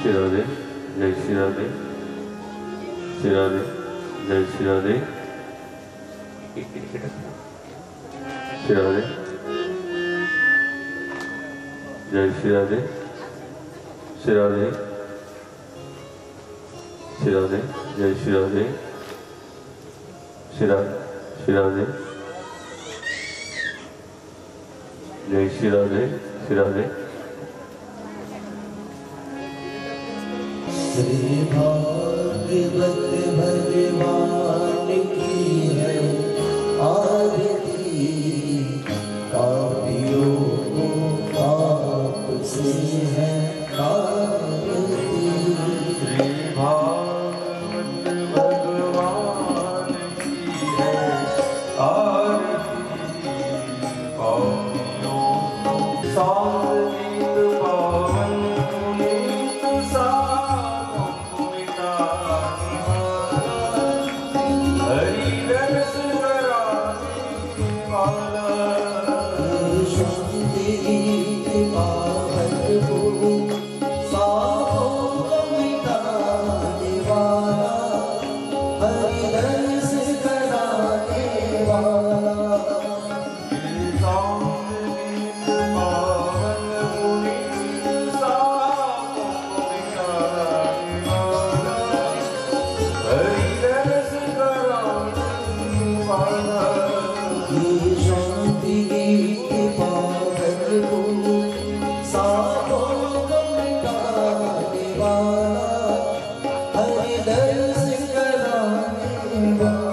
श्री राधे, जय श्री राधे, श्री राधे, जय श्री राधे, श्री राधे, जय श्री राधे, श्री राधे, श्री राधे, जय श्री राधे, श्री राधे, श्री राधे, जय श्री राधे, श्री राधे। श्री भागवत भगवान की है आरती, पापियों को पाप से है आरती। श्री भागवत भगवान की है आरती, पापियों को सांगीत पावन पुनीत साधु मिटाने वाला, हरि रस कराने वाला। शांति पावन पुनीत साधु मिटाने वाला, हरि रस कराने वाला।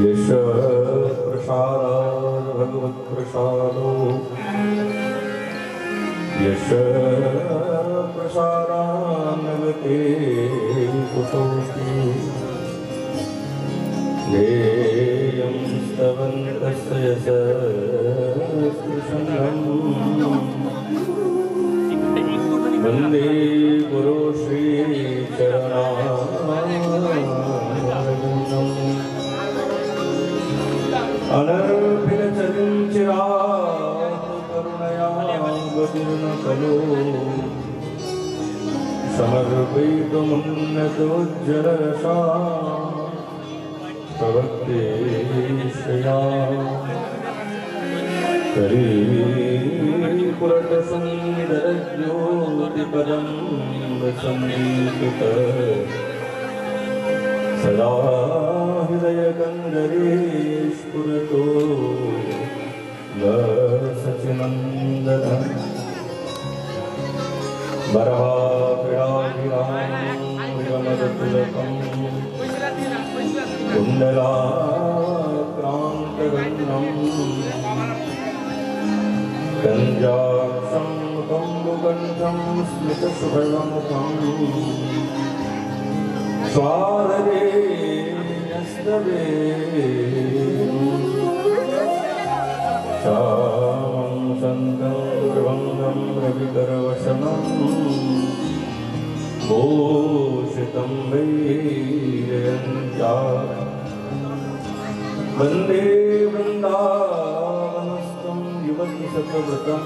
यश प्रसाद भगवत प्रसादो यश प्रसादान्नगते कुतोऽपि देयं स्तवन्तस्य यशस्कृशन्नम् वन्दे गुरो श्रीचरणारविन्दम् अनर्भितचरिं चिराकरुणया गतिर्न खलु समर्पयितुमुन्नतोज्जलरसा प्रवक्ते श्रिया करीपुरटसुन्दरज्योतिपदं सन्नीकृत सदा हृदयकन्दरे स्फुरतो सचिनन्दनम् वरहाभिराभिरामृगमदतिलकम् कुण्डलाक्रान्तगन्धम् कञ्जाक्षं कम्बुकण्ठं स्मितसुभगमुखम् स्वादरे स्तवे श्यामं सन्दं ध्रुवङ्गं रविकरवशनं भूषितं वैरयन्त्या वन्दे वृन्दावनस्थं युवतिशतव्रतं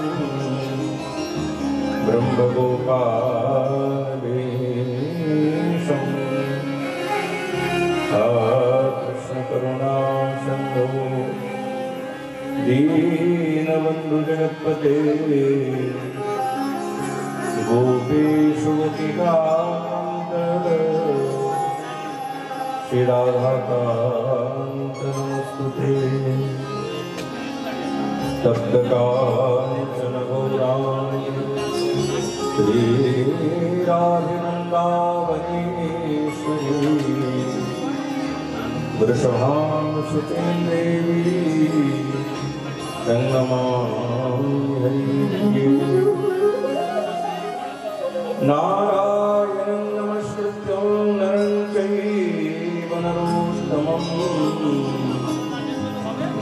ब्रह्मगोपालेशम् कृष्णकरुणासिन्धो दीनबन्धुजगत्पते गोपेषु गोपिकान्त श्रीराधाकान्त नमस्तुते तप्तकाञ्चन गौराङ्गी श्रीराधिनन्दावनेश्वरी वृषभानुसुतीं देवी नमामि हरिं नारायणं नमस्कृत्य नरं चैव नरोत्तमं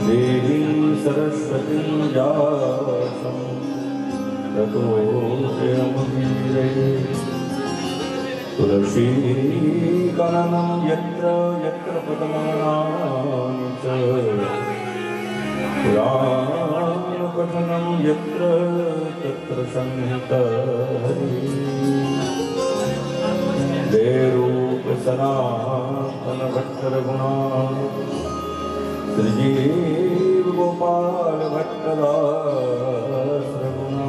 देवीं सरस्वतीं व्यासं ततो जयमुदीरये तुलसीकाननं यत्र यत्र पद्मानानि च पुराणपठनं यत्र तत्र संहितहरिः देवरूपसनातनभट्टरघुणा श्रीजीवगोपालभट्टदासरघुणा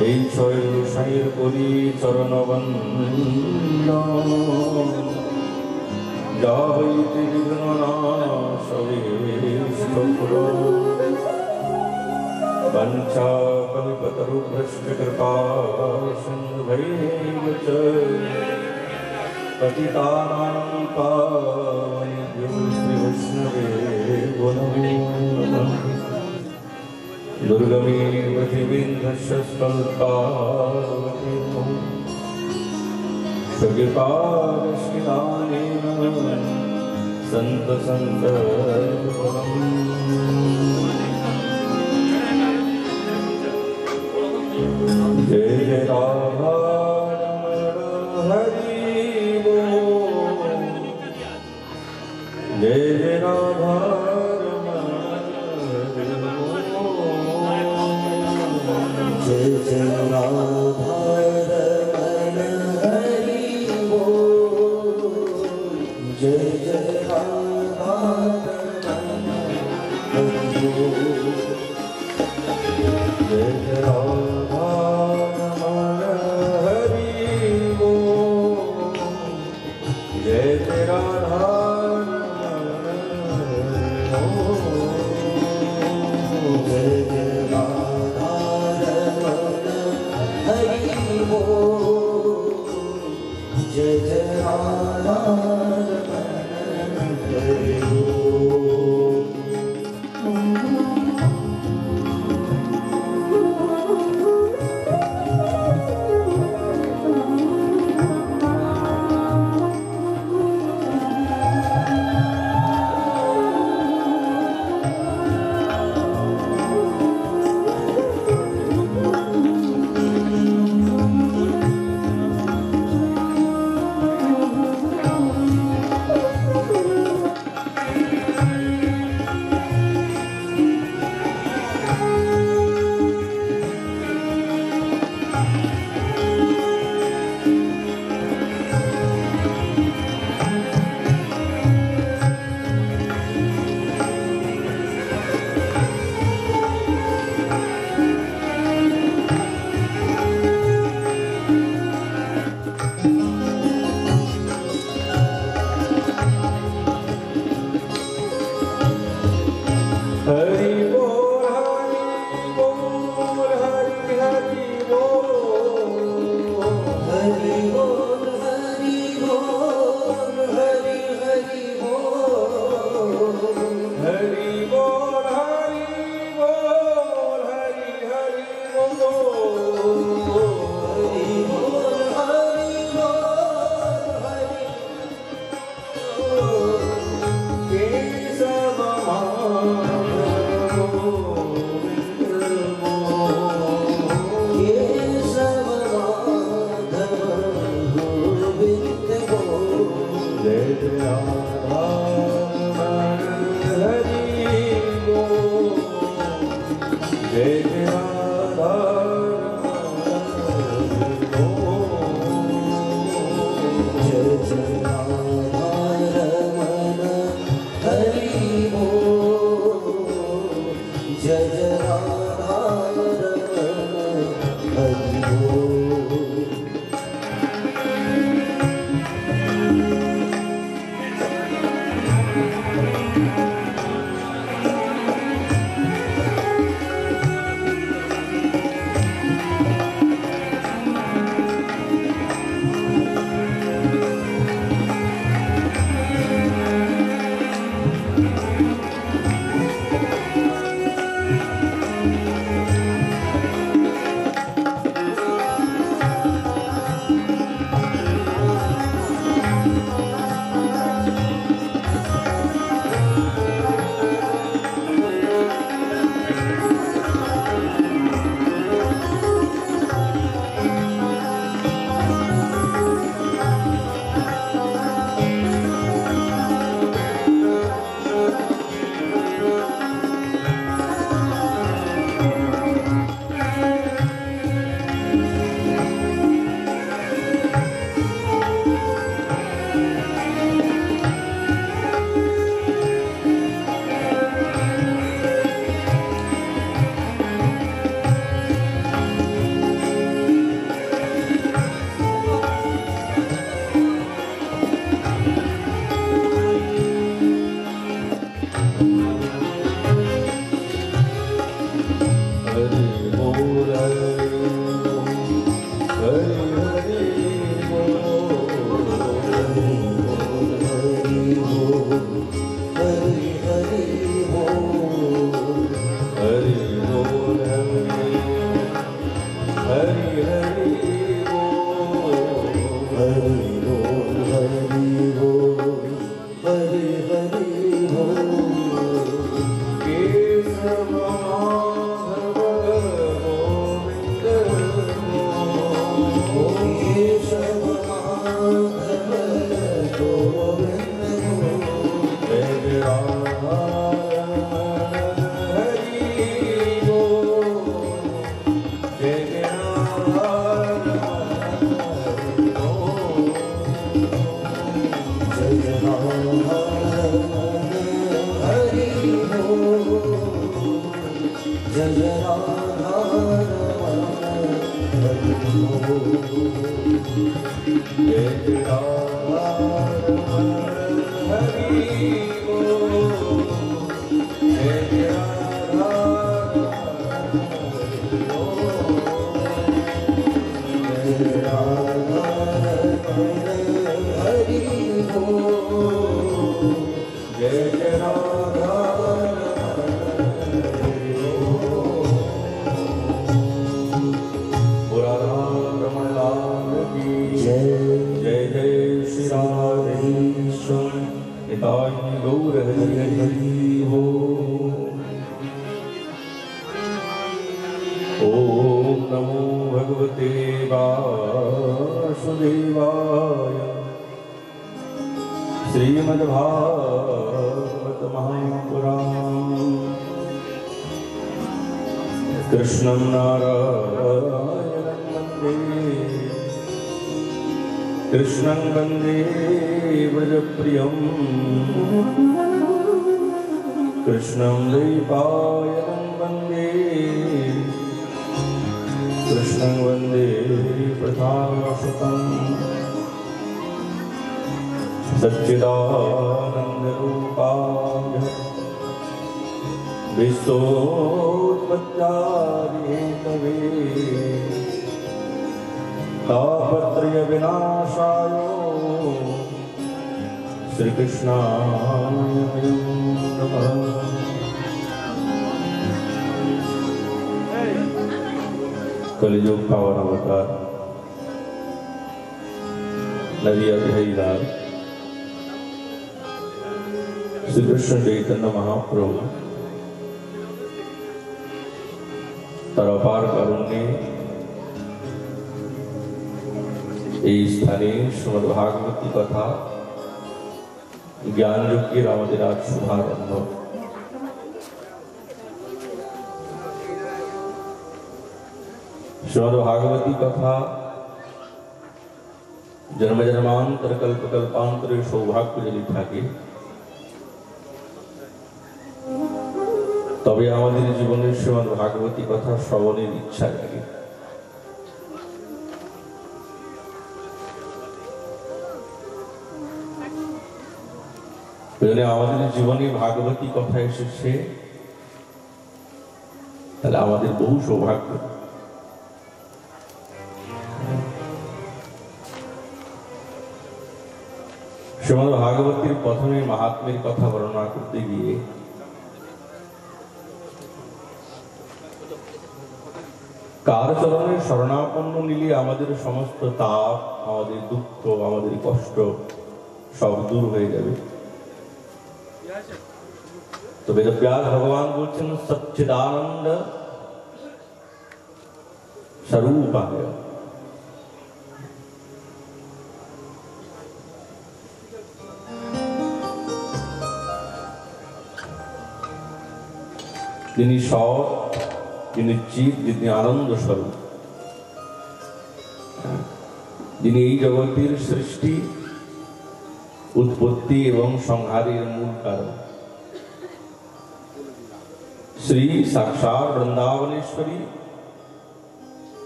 ऐश्वर्यशैर्पुरी चरणवन्दनं जायते विघ्ननाशवेष्टपुरो वञ्चाकल्पतरुभ्यश्च सिन्धुभैव च पतितानां पावनेभ्यो श्रीवैष्णवेभ्यो नमो नमः दुर्गमे पृथिवीन्द्रस्य स्कल्पावतीर्णो स्वकृपादश्रिदानेन सन्त जय जय राधा हरि बोल जय जय राधा जय जय राधा हरि बोल जय जय राधा हरि बोल जय जय राधा हरि बोल जय जय राधा जय जय राधा हरि बोल जय जय राधा हरि बोल जय जय राधा जय जय राधा रमण हरि बोल जय जय राधा रमण हरि बोल कृष्णं नारायणं वन्दे कृष्णं वन्दे व्रजप्रियं कृष्णं द्वैपायनं वन्दे कृष्णं वन्दे प्रथासुतं सच्चिदानन्दरूपाय विश्वोत्पत्त्यादिहेतवे तापत्रयविनाशाय श्रीकृष्णाय नमः। कलियुग पावन अवतार नदिया बिहारीलाल श्री कृष्ण चैतन्य महाप्रभु তার অপার কারণে এই স্থানে শ্রীমদ্ ভাগবতী কথা জ্ঞান যজ্ঞের আমাদের আজ শুভারম্ভ। श्रीमद्भागवती कथा जन्म जन्मांतर कल्प कल्पांतर सौभाग्य যদি থাকে তবে আমাদের জীবনের শ্রীমদ্ভাগবতী কথা শ্রবণের ইচ্ছা জাগে। আমাদের জীবনে ভাগবতী কথা এসেছে, তাহলে আমাদের বহু সৌভাগ্য। শ্রীমদ্ ভাগবতীর প্রথমে মাহাত্ম্যের কথা বর্ণনা করতে গিয়ে কার চরণে শরণাপন্ন নিলে আমাদের সমস্ত তাপ, আমাদের দুঃখ, আমাদের কষ্ট সব দূর হয়ে যাবে। তো বেদব্যাস ভগবান বলছেন সচ্চিদানন্দ স্বরূপায়। যিনি সৎ, যিনি চিৎ, যিনি আনন্দ স্বরূপ, যিনি এই জগতের সৃষ্টি, উৎপত্তি এবং সংহারের মূল কারণ। শ্রী সাক্ষাৎ বৃন্দাবনেশ্বরী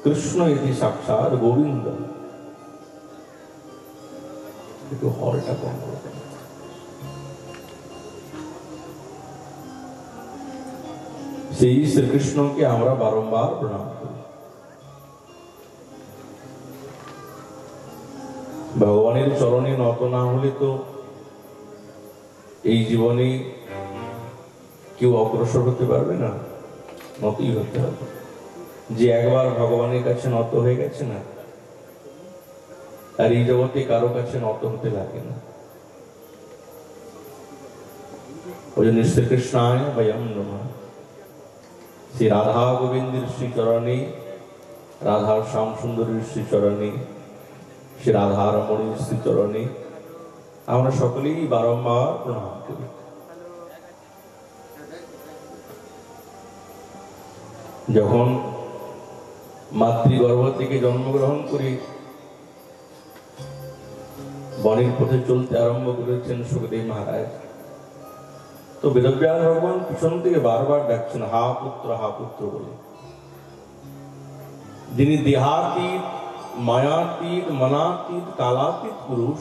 কৃষ্ণ ইতি সাক্ষাৎ গোবিন্দ। একটু হলটা কম করতে, সেই শ্রীকৃষ্ণকে আমরা বারংবার প্রণাম করি। ভগবানের চরণে নত না হলে তো এই জীবনে কেউ অগ্রসর হতে পারবে না, নতই হতে হবে। যে একবার ভগবানের কাছে নত হয়ে গেছে না, আর এই জগতে কারো কাছে নত হতে লাগে না। ওই জন্য শ্রীকৃষ্ণায় বয়ম নমঃ। শ্রী রাধা গোবিন্দের শ্রীচরণে, রাধার শ্যাম সুন্দরীর শ্রীচরণে, শ্রী রাধা রমণীর শ্রীচরণে আমরা সকলেই বারংবার প্রণাম করি। যখন মাতৃগর্ভ থেকে জন্মগ্রহণ করে বনের পথে চলতে আরম্ভ করেছেন সুখদেব মহারাজ, তো বেদব্যাস ভগবান পিছন থেকে বারবার ডাকছেন হা পুত্র বলে। যিনি দেহাতীত, মায়াতীত, মনাতীত, কালাতীত পুরুষ,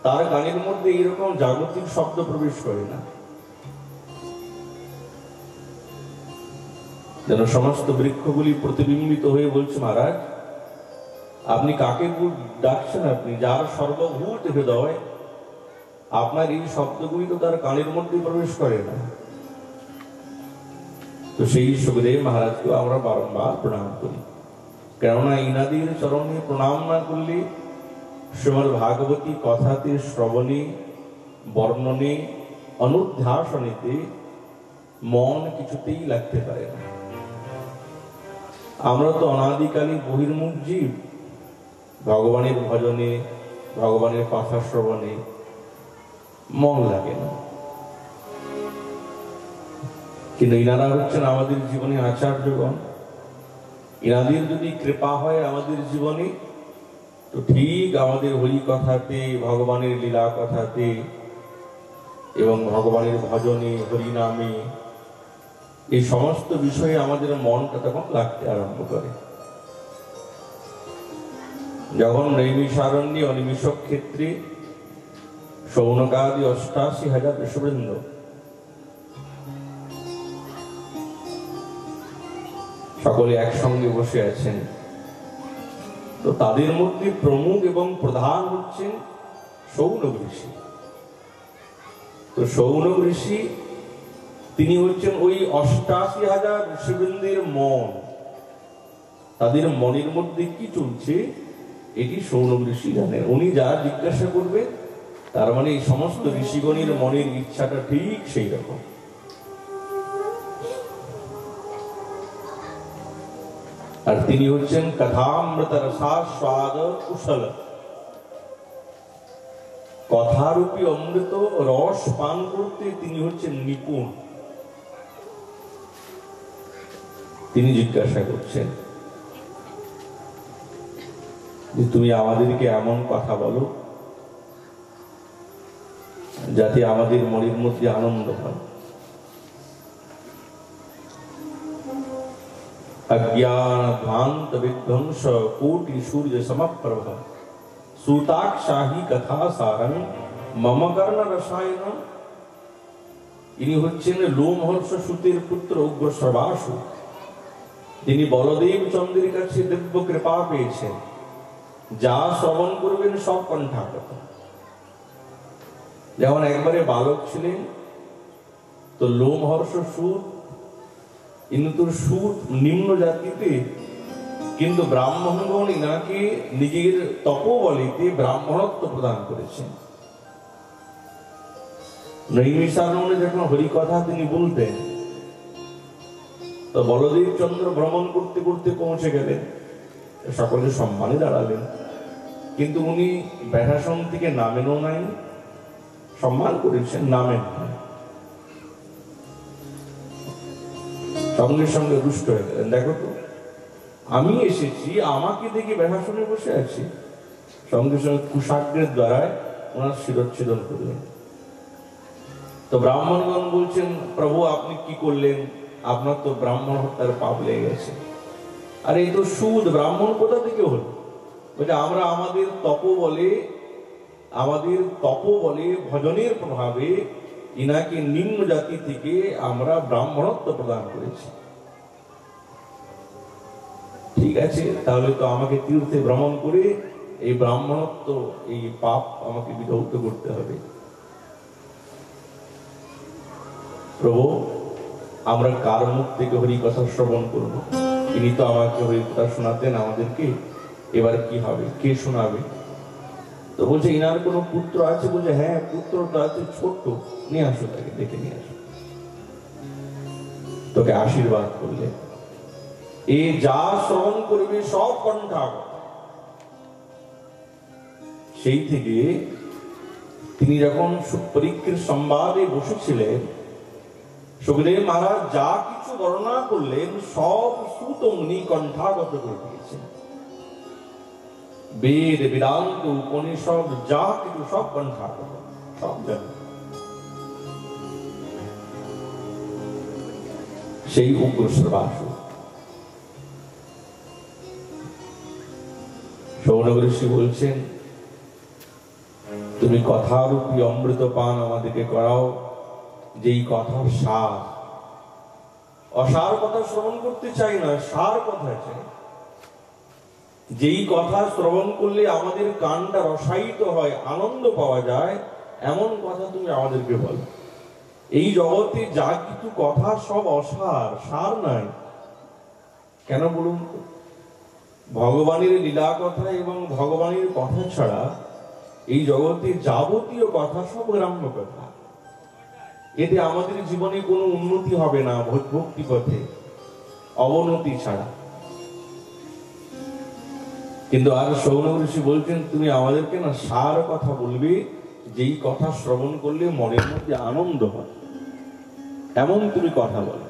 তার গানের মধ্যে এইরকম জাগতিক শব্দ প্রবেশ করে না। যেন সমস্ত বৃক্ষগুলি প্রতিবিম্বিত হয়ে বলছে মহারাজ আপনি কাকে ডাকছেন, আপনি যার সর্বভূত হৃদয়, আপনার এই শব্দগুলি তো তার কানের মধ্যে প্রবেশ করে না। তো সেই সুখদেব মহারাজকে আমরা বারংবার প্রণাম করি, কেননা ইনাদের চরণে প্রণাম না করলে শ্রীমদ্ ভাগবতী কথাতে শ্রবণে, বর্ণনে, অনুধ্যাসনেতে মন কিছুতেই লাগতে পারে না। আমরা তো অনাদিকালী বহির্মুখ জীব, ভগবানের ভজনে, ভগবানের কথা শ্রবণে মন লাগে না। কিন্তু ইনারা হচ্ছেন আমাদের জীবনে আচার্যগণ। ইনাদের যদি কৃপা হয় আমাদের জীবনে, তো ঠিক আমাদের হরি কথাতে, ভগবানের লীলা কথাতে এবং ভগবানের ভজনে, হরিনামে, এই সমস্ত বিষয়ে আমাদের মনটা তখন লাগতে আরম্ভ করে। যখন নৈমিষারণ্যে অনিমিষ ক্ষেত্রে শৌনকাদি ৮৮,০০০ ঋষবৃন্দ সকলে একসঙ্গে বসে আছেন, তো তাদের মধ্যে প্রমুখ এবং প্রধান হচ্ছেন শৌনক ঋষি। তো শৌনক ঋষি তিনি হচ্ছেন ওই ৮৮,০০০ ঋষিবৃন্দের মন। তাদের মনের মধ্যে কি চলছে এটি শৌনক ঋষি জানেন। উনি যা জিজ্ঞাসা করবে তার মানে এই সমস্ত ঋষিগণের মনের ইচ্ছাটা ঠিক সেই রকম। আর তিনি হচ্ছেন কথামৃত রসাস্বাদ কুশল। কথারূপী অমৃত রস পান করতে তিনি হচ্ছেন নিপুণ। তিনি জিজ্ঞাসা করছেন যে তুমি আমাদেরকে এমন কথা বলো যাতে আমাদের মনের মধ্যে আনন্দ হয়। अज्ञान ध्वांत विध्वंस कोटि सूर्य समप्रभ सूताक्षाही कथा सारंग मम कर्ण रसायन। ইনি হচ্ছেন লোমহর্ষ সুতের পুত্র উগ্র শ্রবাসু। তিনি বলদেব চন্দ্রের কাছে দিব্য কৃপা পেয়েছেন, যা শ্রবণ করবেন সব কণ্ঠাগত। যেমন একবারে বালক ছিলেন তো লোমহর্ষ সুত, কিন্তু সুত নিম্ন জাতিতে, কিন্তু ব্রাহ্মণগণ ইনাকে নিজের তপবলিতে ব্রাহ্মণত্ব প্রদান করেছেন। নৈমিষারণ্যে যখন হরিকথা তিনি বলতেন তো বলদেব চন্দ্র ভ্রমণ করতে করতে পৌঁছে গেলেন, সকলে সম্মানে দাঁড়ালেন, কিন্তু উনি ব্যাটাসন থেকে নামেনও নাই, সম্মান করেছেন, নামেন নাই। সঙ্গে সঙ্গে রুষ্ট হয়ে গেলেন, দেখো তো আমি এসেছি, আমাকে দেখে ব্যাটাসনে বসে আছি। সঙ্গে সঙ্গে কুশাগ্রের দ্বারা ওনার শিরচ্ছেদন করলেন। তো ব্রাহ্মণগণ বলছেন, প্রভু আপনি কি করলেন, আপনার তো ব্রাহ্মণ হত্যার পাপ লেগে গেছে। আর এই তো সুদ, ব্রাহ্মণ কোথা থেকে হল? বলছে আমরা আমাদের তপ বলে ভজনের প্রভাবে ইনাকে নিম্ন জাতি থেকে আমরা ব্রাহ্মণত্ব প্রদান করেছি। ঠিক আছে, তাহলে তো আমাকে তীর্থে ভ্রমণ করে এই ব্রাহ্মণত্ব, এই পাপ আমাকে বিধৌত করতে হবে। প্রভু আমরা কার মুখ থেকে হরি কথা শ্রবণ করব? তিনি তো আমাকে হরি কথা শোনাতেন আমাদেরকে, এবার কি হবে, কে শোনাবে? তো বলছে ইনার কোনো পুত্র আছে? বলছে হ্যাঁ পুত্রটা আছে, ছোট্ট, নিয়ে আসো, তাকে দেখে নিয়ে আসো। তোকে আশীর্বাদ করলে এ যা শ্রবণ করবে সব কণ্ঠাগত। সেই থেকে তিনি যখন পরীক্ষার সংবাদে বসেছিলেন, সুখদেব মহারাজ যা কিছু বর্ণনা করলেন সব সুত মুনি কণ্ঠাগত করে দিয়েছেন। বেদ বেদান্ত উপনিষদ যা কিছু সব কণ্ঠাগত, সব জানেন। সেই উগ্র শ্রবাসু শৌনক ঋষি বলছেন, তুমি কথারূপী অমৃত পান আমাদেরকে করাও, যেই কথার সার। অসার কথা শ্রবণ করতে চাই না, সার কথা চাই। যেই কথা শ্রবণ করলে আমাদের কানটা রসায়িত হয়, আনন্দ পাওয়া যায়, এমন কথা তুমি আমাদেরকে বলো। এই জগতে যা কিছু কথা সব অসার, সার নাই। কেন বলুন তো? ভগবানের লীলা কথা এবং ভগবানের কথা ছাড়া এই জগতে যাবতীয় কথা সব গ্রাম্য কথা। এতে আমাদের জীবনে কোনো উন্নতি হবে না, ভক্তি পথে অবনতি ছাড়া। কিন্তু আর শৌনক ঋষি বলছেন, তুমি আমাদেরকে না সার কথা বলবে, যেই কথা শ্রবণ করলে মনের মধ্যে আনন্দ হয়, এমন তুমি কথা বলো।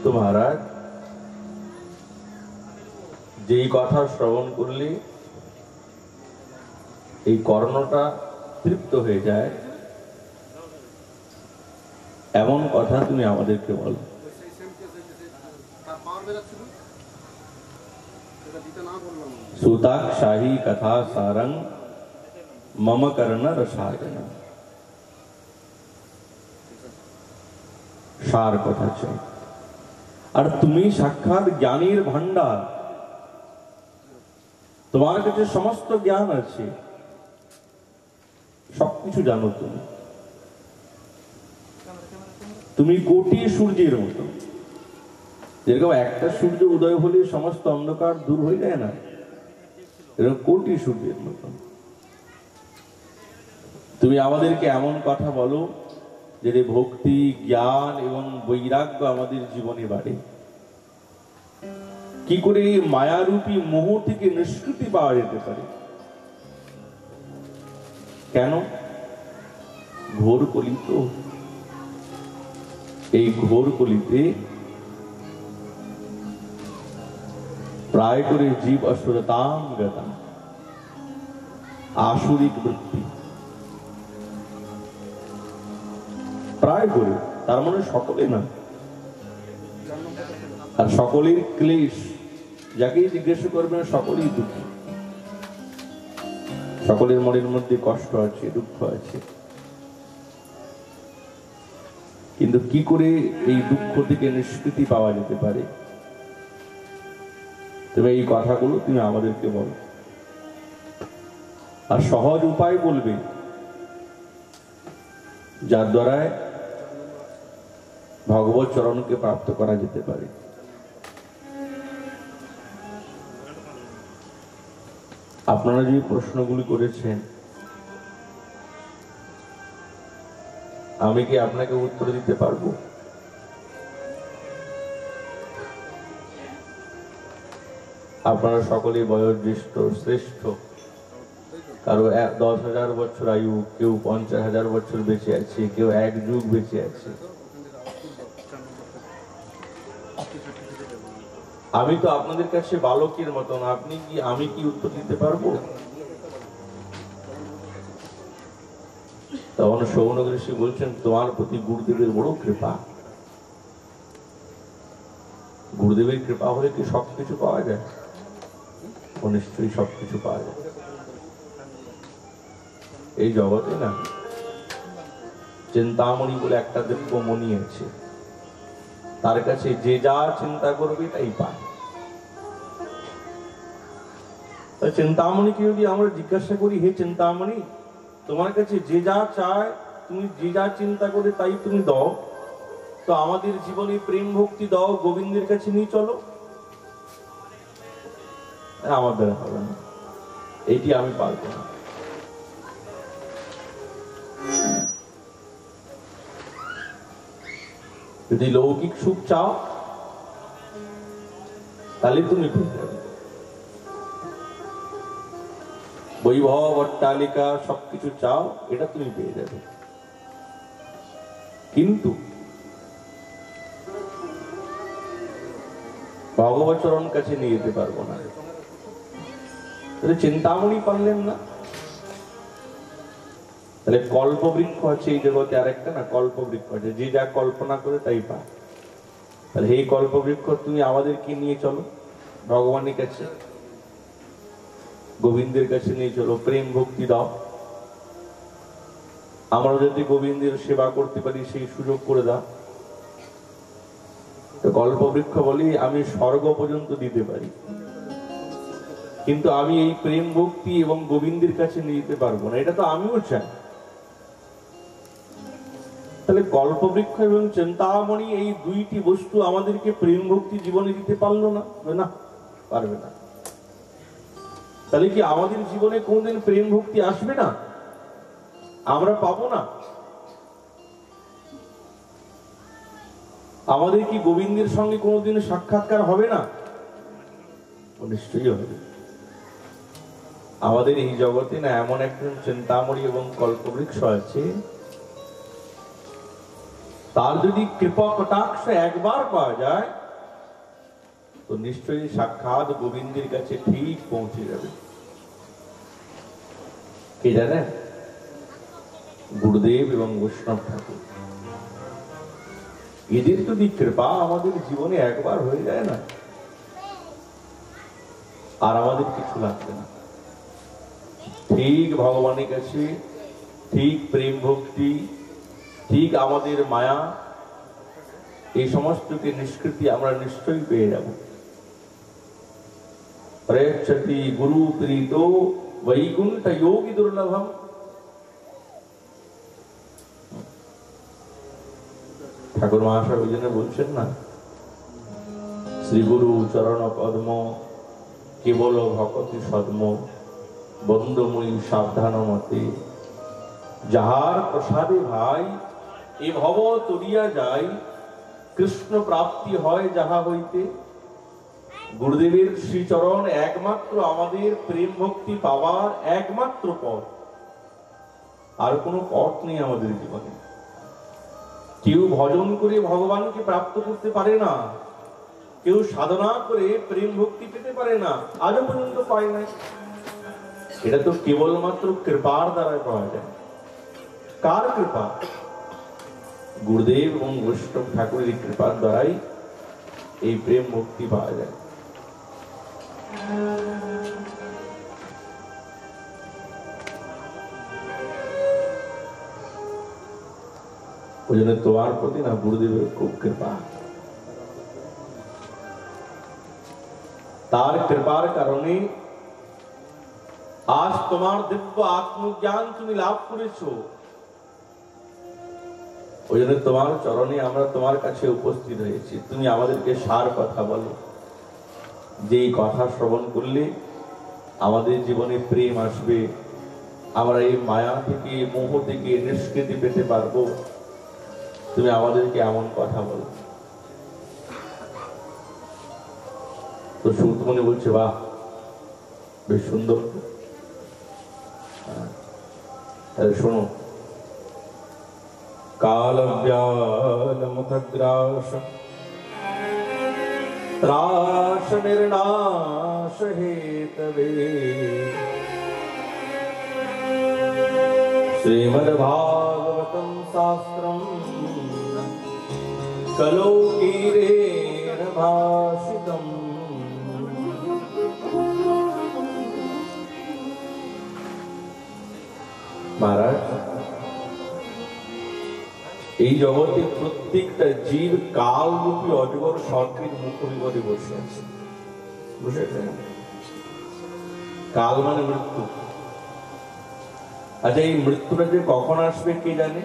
তো মহারাজ যেই কথা শ্রবণ করলে এই কর্ণটা তৃপ্ত হয়ে যায়, এমন কথা তুমি আমাদেরকে বলো। सूताक्षाही कथा सारंग मम कर्ण रसायन। सार कथा चाই। আর তুমি সাক্ষাৎ জ্ঞানীর ভান্ডার, তোমার কাছে সমস্ত জ্ঞান আছে, সবকিছু জানো। তুমি কোটি সূর্যের মতো। যেরকম একটা সূর্য উদয় হলে সমস্ত অন্ধকার দূর হয়ে যায় না, এরকম কোটি সূর্যের মতো তুমি আমাদেরকে এমন কথা বলো যে ভক্তি, জ্ঞান এবং বৈরাগ্য আমাদের জীবনে বাড়ে। কি করে এই মায়ারূপী মোহ থেকে নিষ্কৃতি পাওয়া যেতে পারে, কেন? ঘোর কলি তো। এই ঘোর কলিতে প্রায় করে জীব অসুরতাম গতা, আসুরিক বৃত্তি প্রায় করে, তার মানে সকলে না। আর সকলের ক্লেশ, যাকেই জিজ্ঞেস করবেন সকলেই দুঃখী, সকলের মনের মধ্যে কষ্ট আছে, দুঃখ আছে। কিন্তু কি করে এই দুঃখ থেকে নিষ্কৃতি পাওয়া যেতে পারে? তবে এই কথাগুলো তুমি আমাদেরকে বলো, আর সহজ উপায় বলবে, যার দ্বারা ভগবত চরণকে প্রাপ্ত করা যেতে পারে। আপনারা যে প্রশ্নগুলি করেছেন, আমি কি আপনাকে উত্তর দিতে পারবো? আপনারা সকলেই বয়োজ্যেষ্ঠ, শ্রেষ্ঠ, কারো 10,000 বছর আয়ু, কেউ 50,000 বছর বেঁচে আছে, কেউ 1 যুগ বেঁচে আছে। আমি তো আপনাদের কাছে বালকের মতন, আমি কি উত্তর দিতে পারবো? তখন সৌনক ঋষি বলছেন, তোমার প্রতি গুরুদেবের বড় কৃপা। গুরুদেবের কৃপা হলে কি সবকিছু পাওয়া যায়? ও নিশ্চয়ই সবকিছু পাওয়া যায়। এই জগতে না চিন্তামণি বলে একটা দিব্য মণি আছে, তার কাছে যে যা চিন্তা করবে তাই পায়। চিন্তামণিকে যদি আমরা জিজ্ঞাসা করি, হে চিন্তামণি, তোমার কাছে যে যা চায়, তুমি যে যা চিন্তা করে তাই তুমি দাও, তো আমাদের জীবনে প্রেম ভক্তি দাও, গোবিন্দের কাছে নিয়ে চলো। আমার দ্বারা হবে না, এইটি আমি পারবো না। যদি লৌকিক সুখ চাও তাহলে তুমি পেয়ে যাবে, বৈভব অট্টালিকা সবকিছু চাও, এটা তুমি পেয়ে যাবে। কিন্তু ভগবত চরণ কাছে নিয়ে যেতে পারবো না। তাহলে চিন্তামণি পারলেন না, তাহলে কল্পবৃক্ষ আছে এই জগতে, আরেকটা না কল্পবৃক্ষ আছে, যে যা কল্পনা করে তাই পায়। তাহলে এই কল্পবৃক্ষ তুমি আমাদেরকে নিয়ে চলো ভগবানের কাছে, গোবিন্দের কাছে নিয়ে চলো, প্রেম ভক্তি দাও, আমরা যদি গোবিন্দের সেবা করতে পারি সেই সুযোগ করে দাও। তো কল্পবৃক্ষ বলি, আমি স্বর্গ পর্যন্ত দিতে পারি, কিন্তু আমি এই প্রেম ভক্তি এবং গোবিন্দের কাছে নিয়ে যেতে পারবো না, এটা তো আমিও চাই। তাহলে কল্পবৃক্ষ এবং চিন্তামণি এই দুইটি বস্তু আমাদেরকে প্রেম ভক্তি জীবনে দিতে পারলো না? না, পারবে না। তাহলে কি আমাদের জীবনে কোনদিন প্রেম ভক্তি আসবে না? আমরা পাবো না? আমাদের কি গোবিন্দের সঙ্গে কোনোদিন সাক্ষাৎকার হবে না? নিশ্চয়ই হবে। আমাদের এই জগতে না এমন একজন চিন্তামণি এবং কল্পবৃক্ষ আছে, তার যদি কৃপা কটাক্ষ একবার পাওয়া যায় তো নিশ্চয়ই সাক্ষাৎ গোবিন্দের কাছে ঠিক পৌঁছে যাবে। কে জানেন? গুরুদেব এবং বৈষ্ণব ঠাকুর। এদের যদি কৃপা আমাদের জীবনে একবার হয়ে যায় না, আর আমাদের কিছু লাগবে না। ঠিক ভগবানের কাছে ঠিক প্রেম ভক্তি, ঠিক আমাদের মায়া, এই সমস্তকে নিষ্কৃতি আমরা নিশ্চয়ই পেয়ে যাব। প্রেক্ষতি গুরু প্রীতো বৈকুণ্ঠ যোগী দুর্লভম। ঠাকুর মহাশয় ওই জন্য বলছেন না, শ্রী গুরু চরণ পদ্ম কেবল ভকতি সদ্ম, বন্দময়ী সাবধান মতে, যাহার প্রসাদে ভাই এ ভব তরিয়া যায়, কৃষ্ণ প্রাপ্তি হয় যাহা হইতে। গুরুদেবের শ্রীচরণ একমাত্র আমাদের প্রেম ভক্তি পাওয়ার একমাত্র পথ। আর কোনো পথ নেই আমাদের জীবনে। কেউ ভজন করে ভগবানকে প্রাপ্ত করতে পারে না, কেউ সাধনা করে প্রেম ভক্তি পেতে পারে না, আজও পর্যন্ত পায় নাই। এটা তো কেবলমাত্র কৃপার দ্বারা পাওয়া যায়। কার কৃপা? গুরুদেব এবং বৈষ্ণব ঠাকুরের কৃপার দ্বারাই এই প্রেম ভক্তি পাওয়া যায়। ওই জন্য তোমার প্রতি না গুরুদেবের খুব কৃপা। তার কৃপার কারণে আজ তোমার দিব্য আত্মজ্ঞান তুমি লাভ করেছো। ওই জন্য তোমার চরণে আমরা তোমার কাছে উপস্থিত হয়েছি। তুমি আমাদেরকে সার কথা বলো, যে এই কথা শ্রবণ করলে আমাদের জীবনে প্রেম আসবে, আমরা এই মায়া থেকে মোহ থেকে নিষ্কৃতি পেতে পারবো। তুমি আমাদেরকে এমন কথা বলো। তো সুতমণি বলছে, বাহ, বেশ সুন্দর। তাহলে শোনো, কালব্যালমুখগ্রাস ত্রাস নির্নাশ হেতবে শ্রীমদ্ভাগবতম শাস্ত্রম কলৌকিরেণ ভাষিতম। মহারাজ, এই জগতে প্রত্যেকটা জীব কালরূপী অজগর সর্পের মুখবিপদে বসে আছে। বুঝেছেন? কাল মানে মৃত্যু। আচ্ছা, এই মৃত্যুটা যে কখন আসবে কে জানে?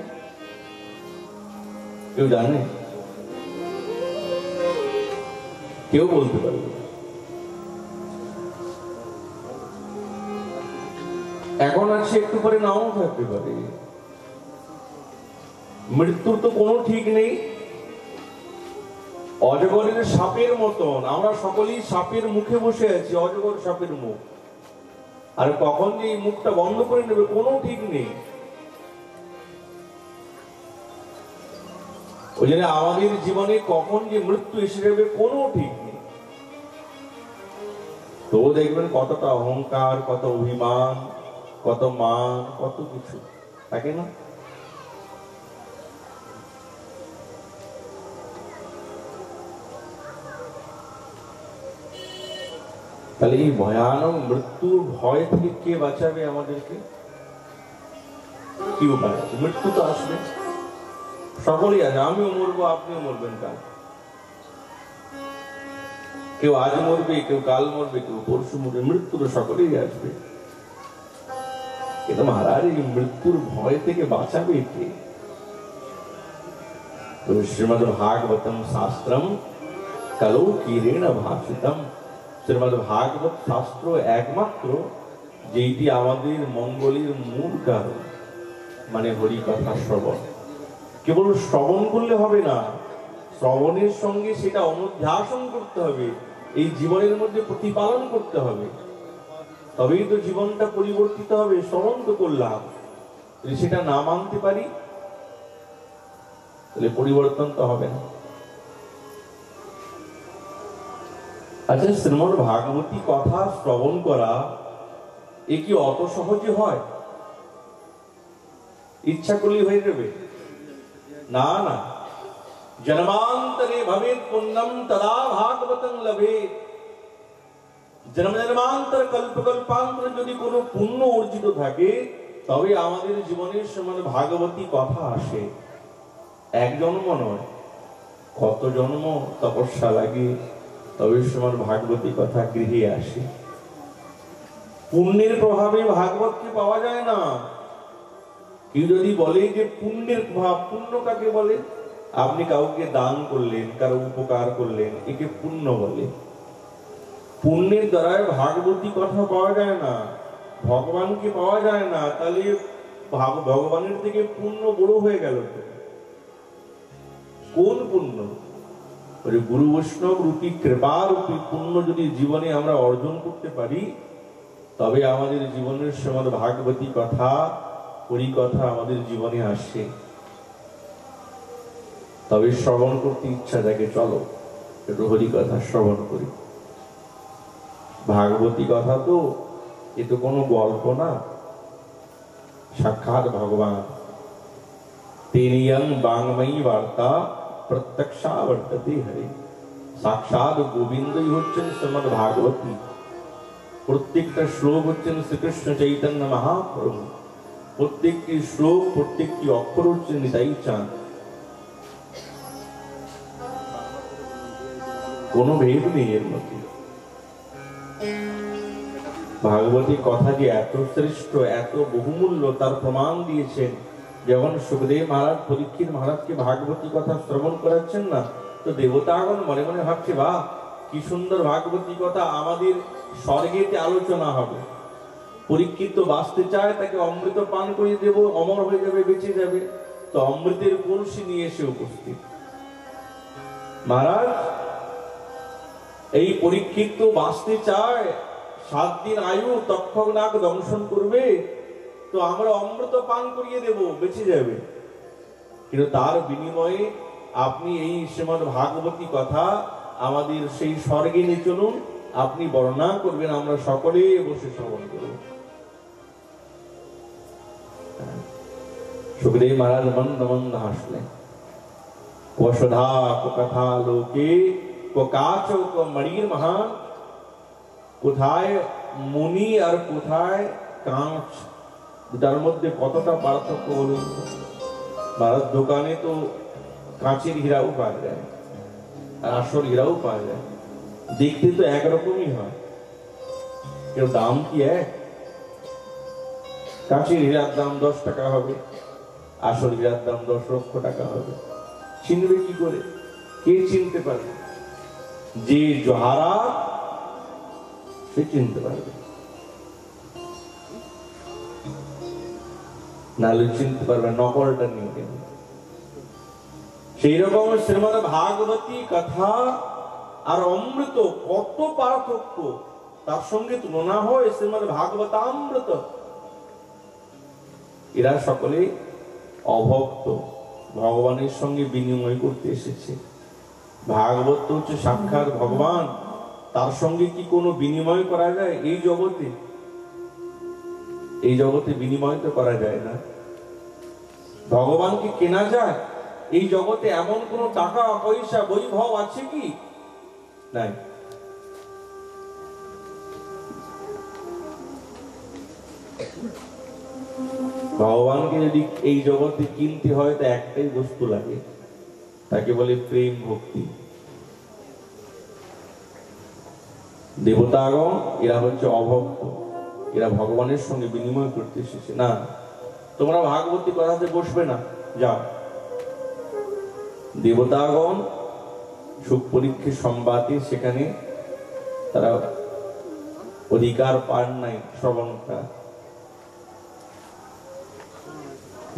কেউ জানে? কেউ বলতে পারবে? এখন আছে, একটু পরে নাও থাকতে পারে। মৃত্যুর তো কোনো ঠিক নেই। অজগরের সাপের মতন আমরা সকলেই সাপের মুখে বসে আছি, অজগর সাপের মুখ। আর কখন যে এই মুখটা বন্ধ করে নেবে কোনো ঠিক নেই। ওই জন্য আমাদের জীবনে কখন যে মৃত্যু এসে যাবে কোনো ঠিক নেই। তো দেখবেন কতটা অহংকার, কত অভিমান, কত মান, কত কিছু থাকে না? তাহলে এই ভয়ানক মৃত্যুর ভয় থেকে কে বাঁচাবে আমাদেরকে? কি উপায় আছে? মৃত্যু তো আসবে, সকলেই আছে। আমিও মরবো, আপনিও মরবেন কাল। কেউ আজ মরবে, কেউ কাল মরবে, কেউ পরশু মরবে। মৃত্যু তো সকলেই আসবে। কিন্তু মহারাজ, এই মৃত্যুর ভয় থেকে বাঁচাবে কে? তো শ্রীমদ্ ভাগবতম শাস্ত্রম কলৌকিরেণ ভাষিতম। শ্রীমদ্ ভাগবত শাস্ত্র একমাত্র যেটি আমাদের মঙ্গলের মূল কারণ, মানে হরি কথা শ্রবণ। কেবল শ্রবণ করলে হবে না, শ্রবণের সঙ্গে সেটা অনুধ্যাসন করতে হবে, এই জীবনের মধ্যে প্রতিপালন করতে হবে, তবেই তো জীবনটা পরিবর্তিত হবে। শ্রবণ তো করলাম, যদি সেটা না মানতে পারি তাহলে পরিবর্তন তো হবে না। আচ্ছা, শ্রীমদ্ ভাগবতী কথা শ্রবণ করা এ কি অত সহজে হয়? ইচ্ছা করলে হয়ে যাবে? না না। জন্মান্তরে ভবেৎ পুণ্যম তদা ভাগবতং লভেৎ। জন্ম জন্মান্তর কল্প কল্পান্তরে যদি কোনো পুণ্য অর্জিত থাকে তবে আমাদের জীবনের শ্রীমদ্ ভাগবতী কথা আসে। এক জন্ম নয়, কত জন্ম তপস্যা লাগে তবে শ্রীমদ্ ভাগবতী কথা গৃহে আসে। পুণ্যের প্রভাবে ভাগবতকে পাওয়া যায় না। কেউ যদি বলে যে পুণ্যের প্রভাব, পুণ্য কাকে বলে? আপনি কাউকে দান করলেন, কারো উপকার করলেন, একে পুণ্য বলে। পুণ্যের দ্বারায় ভাগবতী কথা পাওয়া যায় না, ভগবানকে পাওয়া যায় না। তাহলে ভগবানের থেকে পুণ্য বড় হয়ে গেল। কোন পুণ্য? গুরু বৈষ্ণব রূপী কৃপা রূপী পুণ্য যদি জীবনে আমরা অর্জন করতে পারি তবে আমাদের জীবনের শ্রীমদ্ ভাগবতী কথা হরিকথা আমাদের জীবনে আসে, তবে শ্রবণ করতে ইচ্ছা থাকে, চলো একটু হরিকথা শ্রবণ করি। ভাগবতী কথা তো এ তো কোনো গল্প না, সাক্ষাৎ ভগবান। তেনিয়ং বাংময়ী বার্তা প্রত্যক্ষা বর্ততে হরে। সাক্ষাৎ গোবিন্দই হচ্ছেন শ্রীমদ ভাগবতী। প্রত্যেকটা শ্লোক হচ্ছেন শ্রীকৃষ্ণ চৈতন্য মহাপ্রভু। প্রত্যেকটি শ্লোক, প্রত্যেকটি অক্ষর হচ্ছেন নিতাই চাঁদ। কোনো ভেদ নেই এর মধ্যে। ভাগবতী কথা যে এত শ্রেষ্ঠ, এত বহুমূল্য, তার প্রমাণ দিয়েছেন যখন সুখদেব মহারাজ পরীক্ষিত মহারাজকে ভাগবতী কথা শ্রবণ করাচ্ছেন না, তো দেবতাগণ মনে মনে ভাবছে, বাহ কি সুন্দর ভাগবতী কথা, আমাদের স্বর্গেতে আলোচনা হবে। পরীক্ষিত বাঁচতে চায়, তাকে অমৃত পান করে দেব, অমর হয়ে যাবে, বেঁচে যাবে। তো অমৃতের কলসি নিয়ে এসে উপস্থিত। মহারাজ এই পরীক্ষিত বাঁচতে চায়, 7 দিন আয়ু, তক্ষকনাগ দংশন করবে, তো আমরা অমৃত পান করিয়ে দেব, বেঁচে যাবে। কিন্তু তার বিনিময়ে আপনি এই শ্রীমদ ভাগবতী কথা আমাদের সেই স্বর্গে নিয়ে চলুন, আপনি বর্ণনা করবেন, আমরা সকলে বসে শ্রবণ করব। সুখদেব মহারাজ মন্দ মন্দ হাসলেন। কোশধা কথা লোকে কাচ মণির মহান, কোথায় মণি আর কোথায় কাঁচ, দুটার মধ্যে কতটা পার্থক্য বলুন। ভারত দোকানে তো কাঁচের হীরাও পাওয়া যায় আর আসল হীরাও পাওয়া যায়, দেখতে তো একরকমই হয়, কেউ দাম কি এক? কাঁচের হীরার দাম 10 টাকা হবে, আসল হীরার দাম 10 লক্ষ টাকা হবে। চিনবে কি করে? কে চিনতে পারবে? যে জহারা সে চিনতে পারবে, নাহলে চিনতে পারবে নকলটা নিয়ে কেন। সেই রকম শ্রীমদ ভাগবতী কথা আর অমৃত কত পার্থক্য, তার সঙ্গে তুলনা হয় শ্রীমদ ভাগবতামৃত। এরা সকলে অভক্ত, ভগবানের সঙ্গে বিনিময় করতে এসেছে। ভাগবত হচ্ছে সাক্ষাৎ ভগবান, তার সঙ্গে কি কোনো বিনিময় করা যায়? এই জগতে বিনিময় তো করা যায় না। ভগবানকে কেনা যায়? এই জগতে এমন কোন টাকা পয়সা বৈভব আছে কি? নাই। ভগবানকে যদি এই জগতে কিনতে হয়, তো একটাই বস্তু লাগে, তাকে বলে প্রেম ভক্তি। দেবতাগণ এরা হচ্ছে অভক্ত, এরা ভগবানের সঙ্গে বিনিময় করতে এসেছে। না, তোমরা ভাগবতী কথাতে বসবে না, যাও। দেবতাগণ সুখ পরীক্ষা সংবাদে সেখানে তারা অধিকার পান নাই শ্রবণটা।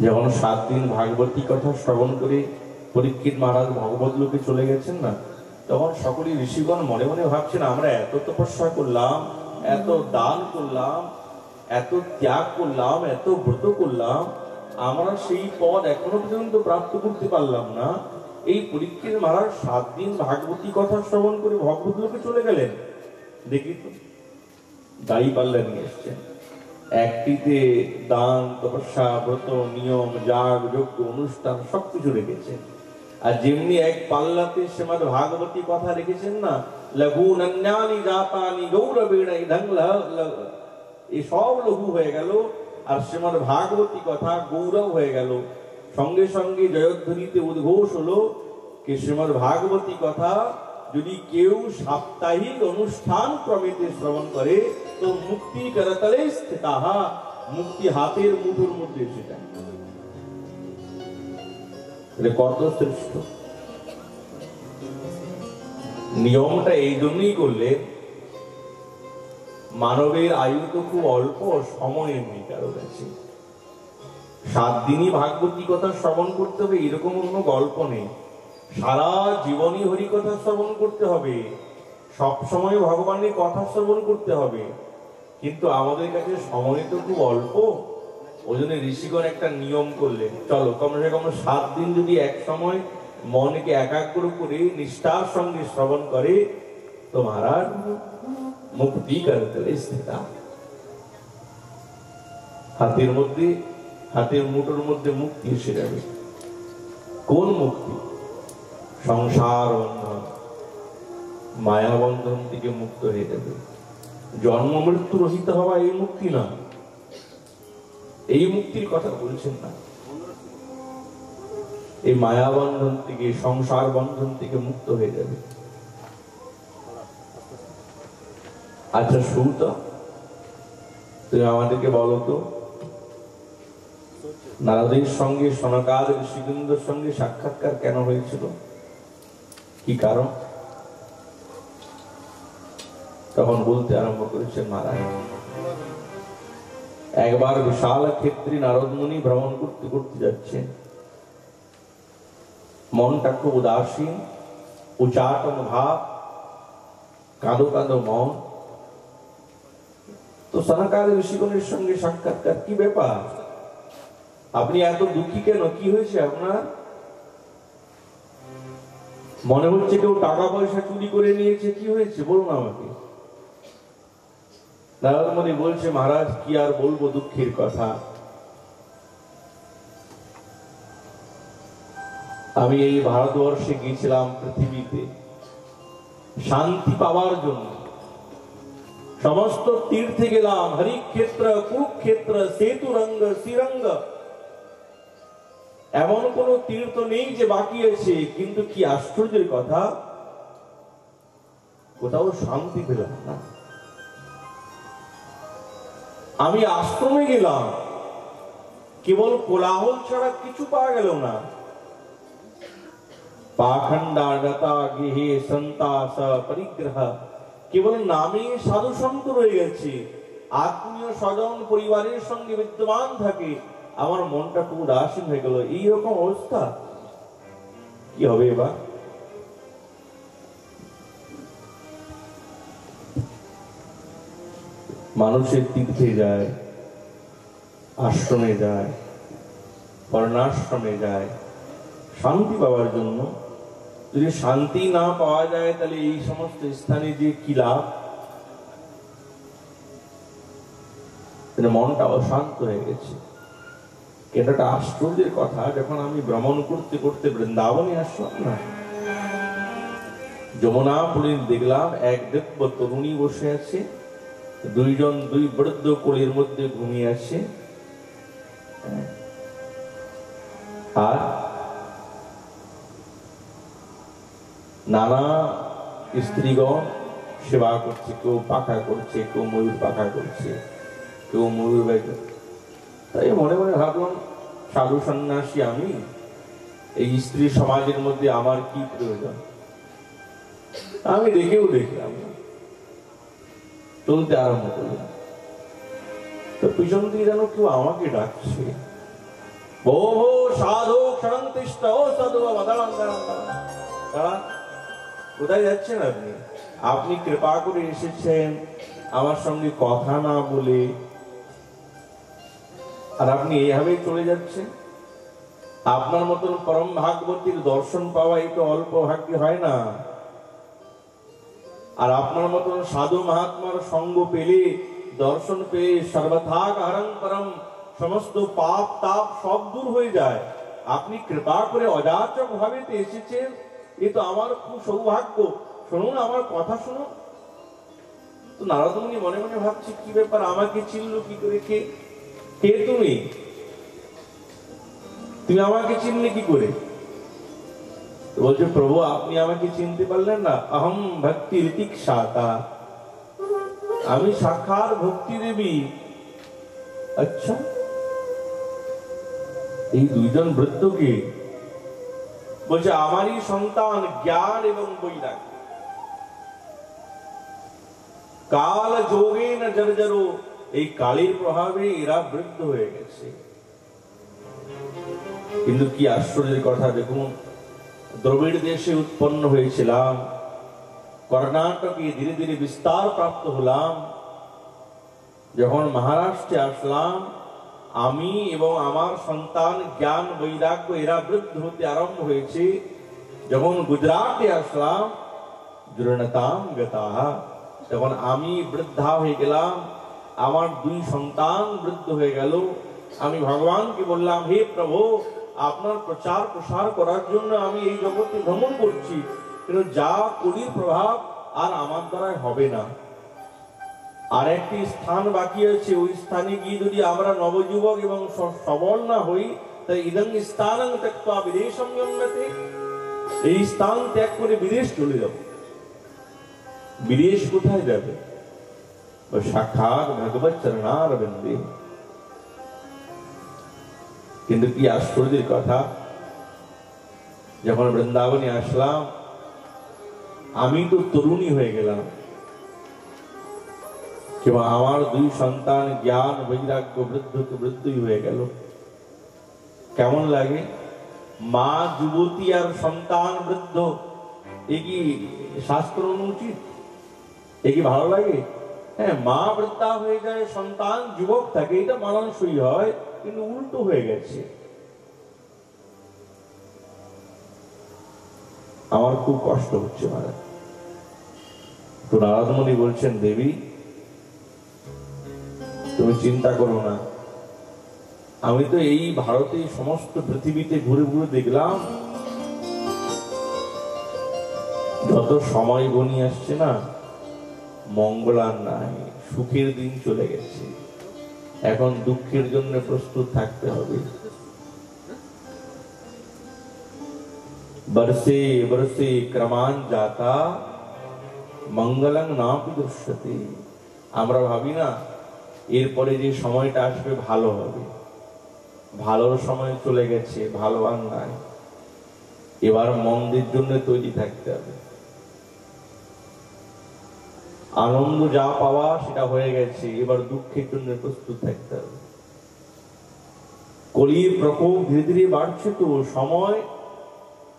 যখন 7 দিন ভাগবতী কথা শ্রবণ করে পরীক্ষিত মহারাজ ভগবত লোকে চলে গেছেন না, তখন সকলেই ঋষিগণ মনে মনে ভাবছেন, আমরা এত তপস্যা করলাম, এত দান করলাম, এত ত্যাগ করলাম, এত ব্রত করলাম, আমরা সেই পদ এখনো পর্যন্ত প্রাপ্ত করতে পারলাম না। এই পরীক্ষিত মহারাজ 7 দিন ভাগবতী কথা শ্রবণ করে ভগবত লোকে চলে গেলেন। দেখি তো, দাড়ি পাল্লা নিয়ে এসছেন, একটিতে দান, তপস্যা, ব্রত, নিয়ম, যাগ, যজ্ঞ, অনুষ্ঠান সবকিছু রেখেছেন। আর যেমনি এক পাল্লাতে শ্রীমদ ভাগবতী কথা রেখেছেন না, লঘু নন্যানি জাতানি গৌরবেণ ইদং, এই সব লঘু হয়ে গেল, আর শ্রীমদ ভাগবতী কথা গৌরব হয়ে গেল। সঙ্গে সঙ্গে জয়ধ্বনিতে উদ্ঘোষ হলো কি শ্রীমদ ভাগবতী কথা যদি কেউ সাপ্তাহিক অনুষ্ঠান ক্রমেতে শ্রবণ করে, তো মুক্তি করতলে স্থিতাহা, মুক্তি হাতের মুঠোর মধ্যে সেটা। কত শ্রেষ্ঠ নিয়মটা! এই জন্যই করলে মানবের আয়ু তো খুব অল্প সময়, এমনি কারো কাছে 7 দিনই ভাগবতী কথা শ্রবণ করতে হবে এরকম কোনো গল্প নেই। সারা জীবনই হরি কথা শ্রবণ করতে হবে, সব সময় ভগবানের কথা শ্রবণ করতে হবে। কিন্তু আমাদের কাছে সময় তো খুব অল্প, ওই জন্য ঋষিগণ একটা নিয়ম করলেন, চলো কমসে কম 7 দিন যদি এক সময় মনকে একাগ্র করে নিষ্ঠার সঙ্গে শ্রবণ করে তো মহারাজ মুক্তি করতে স্থিতা। হাতের মুঠোর মধ্যে মুক্তি এসে যাবে। কোন মুক্তি? সংসার বন্ধন, মায়া বন্ধন থেকে মুক্ত হয়ে যাবে। জন্ম মৃত্যু রহিত হওয়া এই মুক্তি না, এই মুক্তির কথা বলছেন না। এই মায়া বন্ধন থেকে, সংসার বন্ধন থেকে মুক্ত হয়ে যাবে। আচ্ছা সৌত, তুমি আমাদেরকে বলো তো, নারদের সঙ্গে সনকাদ ঋষিবৃন্দর সঙ্গে সাক্ষাৎকার কেন হয়েছিল? কি কারণ? তখন বলতে আরম্ভ করেছেন মহারাজ, একবার বিশাল ক্ষেত্রে নারদ মুনি ভ্রমণ করতে করতে যাচ্ছেন, মনটা খুব উদাসীন, উচাটন ভাব, কাঁদো কাঁদো মন। তো সনকাদ ঋষিগণের সঙ্গে সাক্ষাৎকার, কি ব্যাপার, আপনি এত দুঃখী কেন, কি হয়েছে আপনার? মনে হচ্ছে কেউ টাকা পয়সা চুরি করে নিয়েছে, কি হয়েছে বলুন আমাকে। নারদ মুনি বলছে, মহারাজ কি আর বলবো দুঃখের কথা, আমি এই ভারতবর্ষে গিয়েছিলাম পৃথিবীতে শান্তি পাওয়ার জন্য, সমস্ত তীর্থে গেলাম, হরিক্ষেত্র, কুরুক্ষেত্র, সেতুরঙ্গ, শ্রীরঙ্গ, এমন কোন তীর্থ নেই যে বাকি আছে, কিন্তু কি আশ্চর্যের কথা, কোথাও শান্তি পেলাম না। আমি আশ্রমে গেলাম, কেবল কোলাহল ছাড়া কিছু পাওয়া গেল না। পাখণ্ডাগতা গৃহে সন্তাস পরিগ্রহ, কেবল নামে সাধু সন্ত রয়ে গেছে, আত্মীয় স্বজন পরিবারের সঙ্গে বিদ্যমান থাকে, আমার মনটা খুব উদাসীন হয়ে গেল। এইরকম অবস্থা কি হবে এবার? মানুষের তীর্থে যায়, আশ্রমে যায়, বর্ণাশ্রমে যায় শান্তি পাওয়ার জন্য। যদি শান্তি না পাওয়া যায় তাহলে এই সমস্ত স্থানে যে কি লাভ? মনটা অশান্ত হয়ে গেছে। এটা একটা আশ্চর্যের কথা, যখন আমি ভ্রমণ করতে করতে বৃন্দাবনে আসলাম না, যমুনাপুরে দেখলাম এক দিব্য তরুণী বসে আছে, দুই বৃদ্ধ কোলের মধ্যে ঘুমিয়ে আছে, আর নানা স্ত্রীগণ সেবা করছে, কেউ পাখা করছে, কেউ ময়ূর পাখা করছে, কেউ ময়ূর বেগ। তাই মনে মনে ভাবলাম, সাধু সন্ন্যাসী আমি, এই স্ত্রী সমাজের মধ্যে আমার কি প্রয়োজন? আমি দেখেও দেখলাম, চলতে আরম্ভ করলাম, তো পিছন দিয়ে যেন কেউ আমাকে ডাকছে, বহু সাধু সরন্তিষ্ঠ ও সাধু। কোথায় যাচ্ছেন আপনি? আপনি কৃপা করে এসেছেন আমার সঙ্গে কথা না বলে, আর আপনি এইভাবেই চলে যাচ্ছেন। আপনার মতন পরম ভাগবতীর দর্শন পাওয়া এই তো অল্প ভাগ্য হয় না, আর আপনার মতন সাধু মহাত্মার সঙ্গ পেলে, দর্শন পেয়ে সর্বথা হরং পরম, সমস্ত পাপ তাপ সব দূর হয়ে যায়। আপনি কৃপা করে অযাচক ভাবে এসেছেন, এ তো আমার খুব সৌভাগ্য। শুনুন, আমার কথা শুনুন। তো নারদ মুনি মনে মনে ভাবছে, কি ব্যাপার, আমাকে চিনলো কি করে? কে তুমি? তুমি আমাকে চিনলে কি করে? বলছে, প্রভু আপনি আমাকে চিনতে পারলেন না? অহম ভক্তি ঋতিক্ষাতা, আমি সাক্ষাৎ ভক্তি দেবী। আচ্ছা, এই দুইজন বৃদ্ধকে? বলছে, আমারই সন্তান, জ্ঞান এবং বৈরাগ্য। কাল যোগে না জর্জরো, এই কালের প্রভাবে এরা বৃদ্ধ হয়ে গেছে। কিন্তু কি আশ্চর্যের কথা দেখুন, দ্রবিড় দেশে উৎপন্ন হয়েছিলাম, কর্ণাটকে ধীরে ধীরে বিস্তার প্রাপ্ত হলাম, যখন মহারাষ্ট্রে আসলাম আমি এবং আমার সন্তান জ্ঞান বৈরাগ্য এরা বৃদ্ধ হতে আরম্ভ হয়েছে যখন গুজরাটে আসলাম, জুরনতাম গতাহ, তখন আমি বৃদ্ধা হয়ে গেলাম, আমার দুই সন্তান বৃদ্ধ হয়ে গেল। আমি ভগবানকে বললাম, হে প্রভু, আপনার প্রচার প্রসার করার জন্য আমি এই জগতে ভ্রমণ করছি, কিন্তু যা কলির প্রভাব আর আমার দ্বারা হবে না। আর একটি স্থান বাকি আছে, ওই স্থানে গিয়ে যদি আমরা নবযুবক এবং সবল না হই, তাই ইদং স্থানং ত্যক্ত্বা বিদেশং গম্যতে, এই স্থান ত্যাগ করে বিদেশ চলে যাব। বিদেশ কোথায় যাবে? সাক্ষাৎ ভগবত চরণারবিন্দে। কিন্তু কি আশ্চর্যের কথা, যখন বৃন্দাবনে আসলাম আমি তো তরুণী হয়ে গেলাম, কিংবা আমার দুই সন্তান জ্ঞান বৈরাগ্য বৃদ্ধকে বৃদ্ধই হয়ে গেল। কেমন লাগে? মা যুবতী আর সন্তান বৃদ্ধ, এ কি শাস্ত্র অনুচিত? এ কি ভালো লাগে? হ্যাঁ, মা বৃদ্ধা হয়ে যায়, সন্তান যুবক থাকে, এটা মানানসই হয়, কিন্তু উল্টো হয়ে গেছে। আমার খুব কষ্ট হচ্ছে মহারাজ। তো নারদমণি বলছেন, দেবী তুমি চিন্তা করো না, আমি তো এই ভারতে সমস্ত পৃথিবীতে ঘুরে ঘুরে দেখলাম, যত সময় গনিয়ে আসছে না, মঙ্গল আর নাই, সুখের দিন চলে গেছে, এখন দুঃখের জন্য প্রস্তুত থাকতে হবে। বর্ষে বর্ষে ক্রমান যাতা মঙ্গলং নাপি দৃশ্যতে। আমরা ভাবি না এরপরে যে সময়টা আসবে ভালো হবে, ভালোর সময় চলে গেছে, ভালো আর নাই, এবার মন্দের জন্য তৈরি থাকতে হবে। আনন্দ যা পাওয়া সেটা হয়ে গেছে, এবার দুঃখের জন্য প্রস্তুত থাকতে হবে। কলির প্রকোপ ধীরে ধীরে বাড়ছে, তো সময়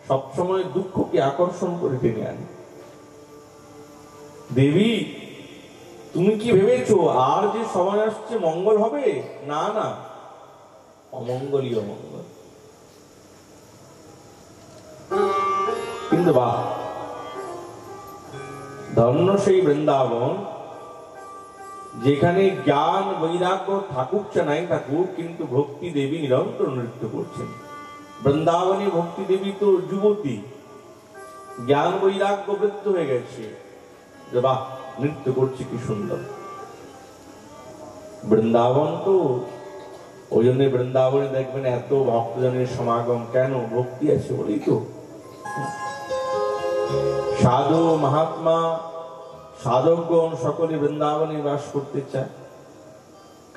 সবসময় দুঃখকে আকর্ষণ করে টেনে আনে। দেবী তুমি কি ভেবেছো আর যে সময় আসছে মঙ্গল হবে? না না, অমঙ্গলই অমঙ্গল। কিন্তু বাহ, ধন্য সেই বৃন্দাবন, যেখানে জ্ঞান বৈরাগ্য থাকুক চা নাই থাকুক, কিন্তু ভক্তি দেবী নিরন্তর নৃত্য করছেন। বৃন্দাবনী ভক্তি দেবী তো যুবতী, জ্ঞান বৈরাগ্য বৃদ্ধ হয়ে গেছে, বাহ নৃত্য করছে কি সুন্দর। বৃন্দাবন তো ওই জন্য বৃন্দাবনে দেখবেন এত ভক্তজনের সমাগম, কেন? ভক্তি আছে বলেই তো। সাধু মহাত্মা সাধকগণ সকলে বৃন্দাবনে বাস করতে চায়,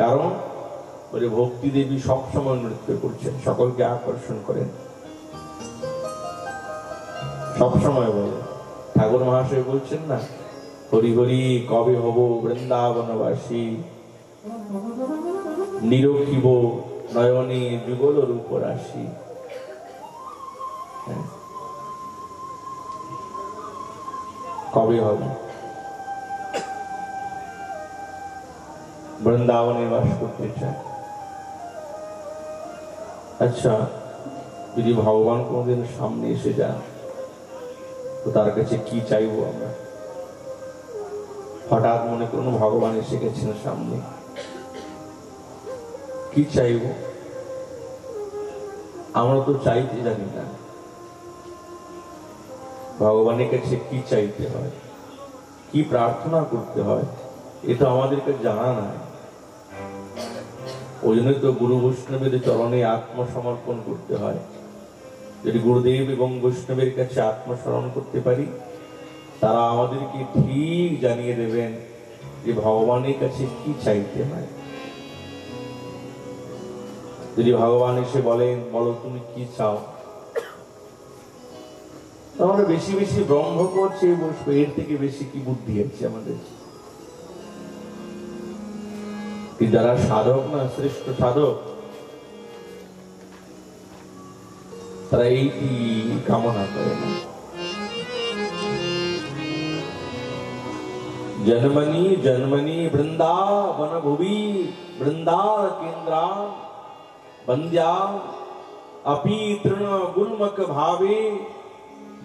কারণ বলে ভক্তি দেবী সবসময় নৃত্য করছেন, সকলকে আকর্ষণ করেন সবসময়। বলে ঠাকুর মহাশয় বলছেন না, হরি হরি কবে হব বৃন্দাবনবাসী, নিরখিব নয়নে যুগল রূপ রাশি। কবে হবে? বৃন্দাবনে বাস করতে চায়। আচ্ছা, যদি ভগবান কোনদিন সামনে এসে যান, তো তার কাছে কি চাইবো আমরা? হঠাৎ মনে করুন ভগবান এসে গেছেন সামনে, কি চাইবো? আমরা তো চাইতে জানি না ভগবানের কাছে কি চাইতে হয়, কি প্রার্থনা করতে হয়, এটা আমাদেরকে জানা নাই। ওই জন্য তো গুরু বৈষ্ণবের চরণে আত্মসমর্পণ করতে হয়। যদি গুরুদেব এবং বৈষ্ণবের কাছে আত্মস্মরণ করতে পারি, তারা আমাদেরকে ঠিক জানিয়ে দেবেন যে ভগবানের কাছে কি চাইতে হয়। যদি ভগবান এসে বলেন, বলো তুমি কি চাও, আমরা বেশি বেশি ব্রহ্ম করছে বসবো, এর থেকে বেশি কি বুদ্ধি আছে আমাদের? যারা সাধক না, শ্রেষ্ঠ সাধক, তারা এইটি কামনা করে না जन्मनि जन्मनि वृंदावन भुवि वृंदार केन्द्रा वंद्या अपि तृण गुल्मक भावे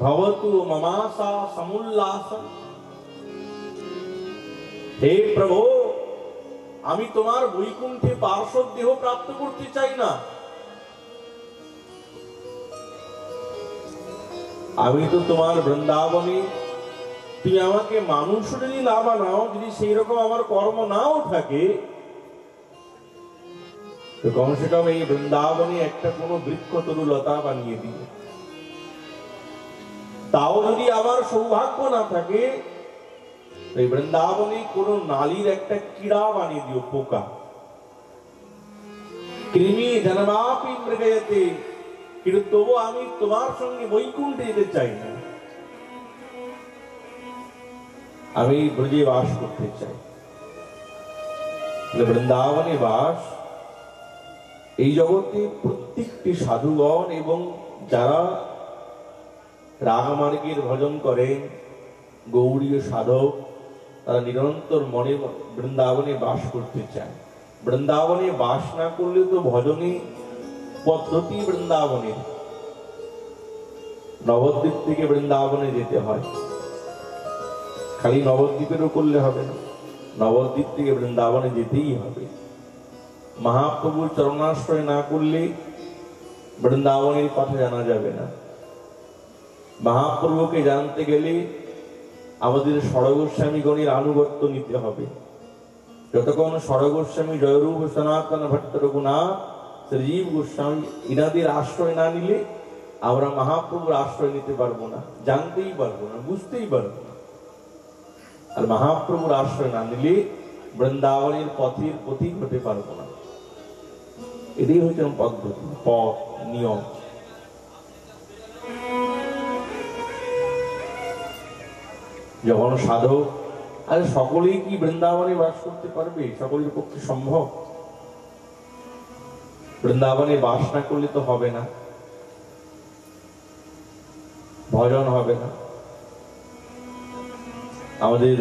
भवतु ममासा समुल्लासम। हे प्रभु আমি তোমার বৈকুণ্ঠে পার্শ্বদ দেহ প্রাপ্ত করতে চাই না, আমি তো তোমার বৃন্দাবনে তুমি আমাকে মানুষ যদি না বানাও, যদি সেই রকম আমার কর্ম নাও থাকে, তো কমসে কম এই বৃন্দাবনে একটা কোনো বৃক্ষ তরুলতা বানিয়ে দিও। তাও যদি আমার সৌভাগ্য না থাকে, এই বৃন্দাবনে কোন নালীর একটা কীড়া বানিয়ে দিও, পোকা। কৃমি জন্মাপি মৃগয়তে, কিন্তু তবু আমি তোমার সঙ্গে বৈকুণ্ঠে যেতে চাই না, আমি ব্রজে বাস করতে চাই। বৃন্দাবনে বাস এই জগতে প্রত্যেকটি সাধুগণ এবং যারা রাগমার্গের ভজন করেন, গৌড়ীয় সাধক, তারা নিরন্তর মনে বৃন্দাবনে বাস করতে চায়। বৃন্দাবনে বাস না করলে তো ভজনে পদ্ধতি বৃন্দাবনের, নবদ্বীপ থেকে বৃন্দাবনে যেতে হয়। খালি নবদ্বীপেরও করলে হবে না, নবদ্বীপ থেকে বৃন্দাবনে যেতেই হবে। মহাপ্রভুর চরণাশ্রয় না করলে বৃন্দাবনের কথা জানা যাবে না। মহাপ্রভুকে জানতে গেলে আমাদের ষড়গোস্বামীগণের আনুগত্য নিতে হবে। যতক্ষণ ষড়গোস্বামী জয়রূপ সনাতন ভট্ট রঘুনাথ শ্রীজীব গোস্বামী ইনাদের আশ্রয় না নিলে আমরা মহাপ্রভুর আশ্রয় নিতে পারবো না, জানতেই পারবো না, বুঝতেই পারবো না। আর মহাপ্রভুর আশ্রয় না নিলে বৃন্দাবনের পথের পথিক হতে পারবো না। এটাই হচ্ছে পদ্ধতি, পথ, নিয়ম। যখন সাধক, আরে সকলেই কি বৃন্দাবনে বাস করতে পারবে? সকলের পক্ষে সম্ভব? বৃন্দাবনে বাস না করলে তো হবে না, ভজন হবে না। আমাদের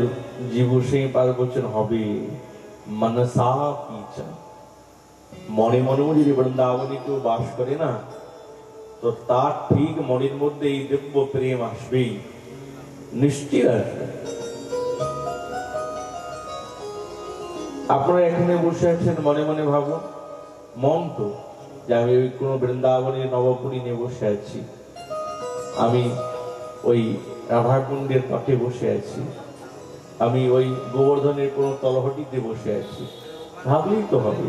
জীব সিং পাল বলছেন হবে মনসা পিচা, মনে মনেও যদি বৃন্দাবনে কেউ বাস করে না, তো তার ঠিক মনের মধ্যে এই দিব্য প্রেম আসবেই, নিশ্চিত আসবে। আপনারা এখানে বসে আছেন, মনে মনে ভাবুন, মন তো যে আমি ওই কোন বৃন্দাবনের নবপুরী নিয়ে বসে আছি, আমি ওই রাধাকুণ্ডের তটে বসে আছি, আমি ওই গোবর্ধনের কোন তলহটিতে বসে আছি। ভাবলেই তো হবে।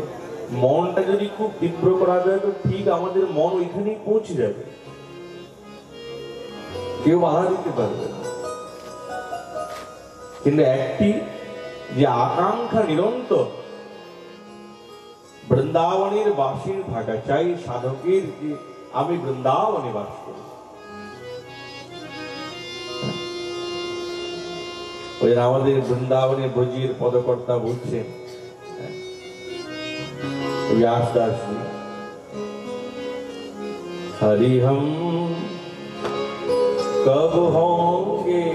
মনটা যদি খুব তীব্র করা যায় তো ঠিক আমাদের মন ওইখানেই পৌঁছে যাবে, কেউ বাধা দিতে পারবে না। কিন্তু একটি যে আকাঙ্ক্ষা নিরন্তর বৃন্দাবনের বাসীর থাকা চাই, সাধকের যে আমি বৃন্দাবনে বাস করি। ওই আমাদের বৃন্দাবনের ব্রজের পদকর্তা বলছেন व्यासदास जी, हरि हम कब होंगे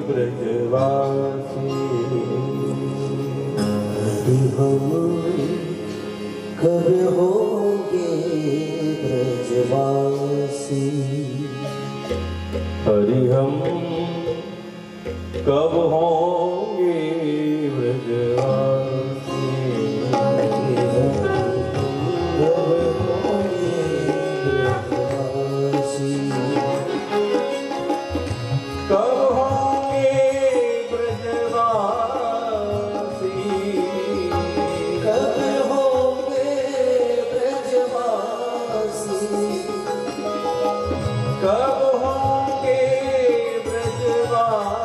ब्रजवासी, हरि हम कब होंगे ब्रजवासी, हरि हम कब होंगे ब्रजवासी, कब होंगे ब्रजवासी, कब होंगे ब्रजवासी, कब होंगे ब्रजवासी,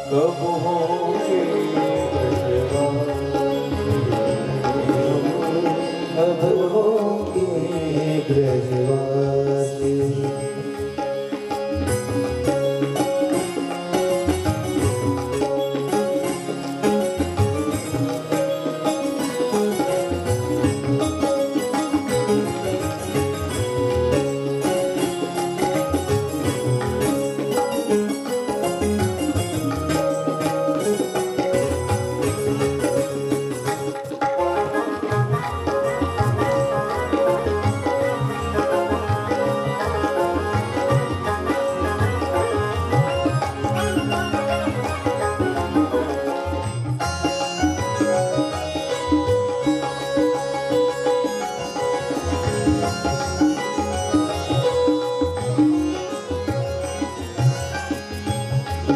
कब होंगे अब होंगे ब्रजवासी।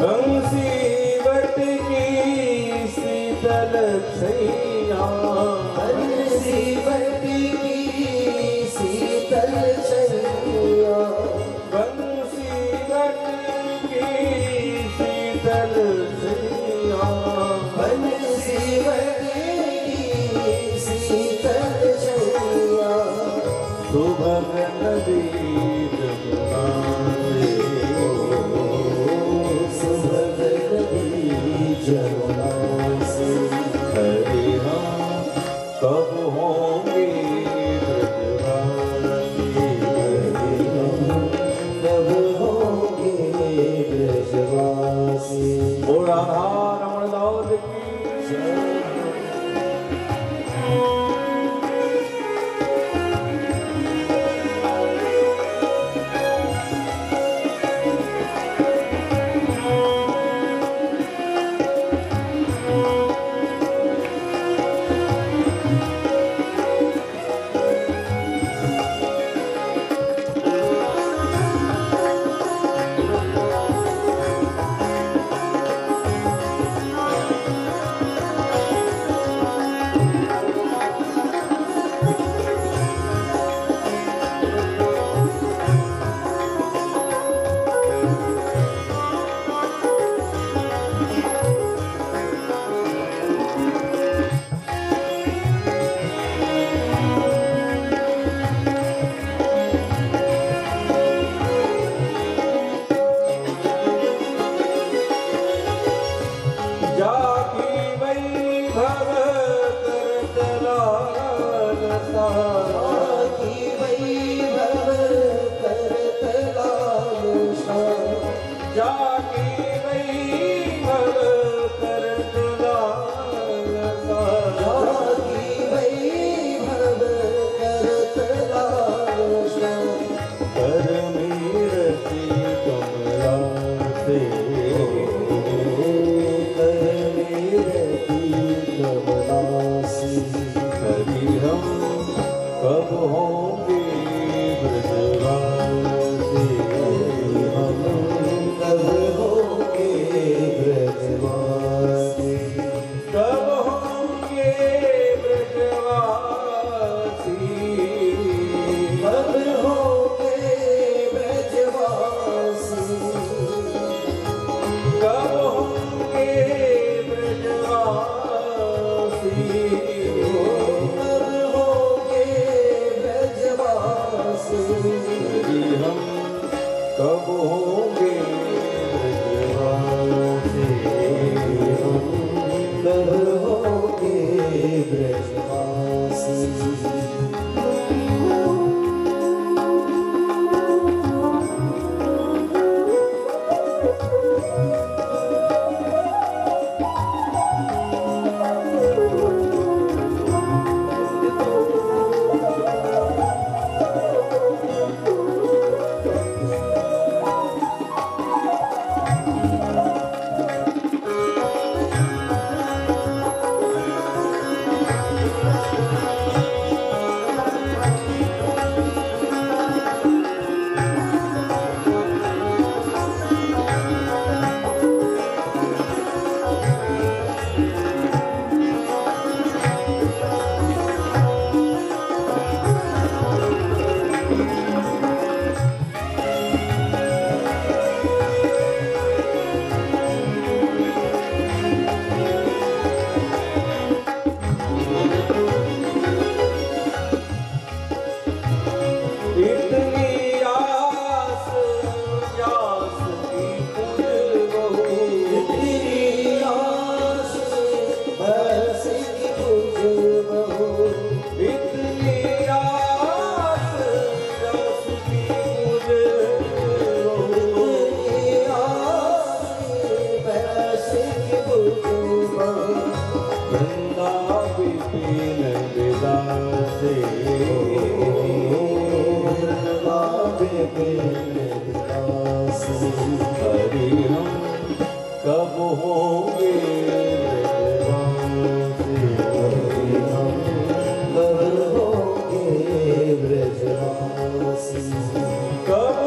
बंसीवट की शीतल छैया, बंसीवट की शीतल छैया, बंसीवट की शीतल छैया, बंसीवट की शीतल छैया, सुभग नदी जमुना से, सुभग नदी जमुना से। हरे हम कब होंगे ब्रजवासी, कब होंगे ब्रजवासी। ओ राधा रमण दास की जाकी वैभव करतलाल सारा, जाकी वैभव करतलाल शाह, जाकी वैभव करतलाल सारा, जाकी वैभव करतलाल शाह। कर मीरती कमला से, कर वृंदाविपिन विलासे हरि हम कब होंगे ब्रजवासी कब होंगे ब्रजवासी कब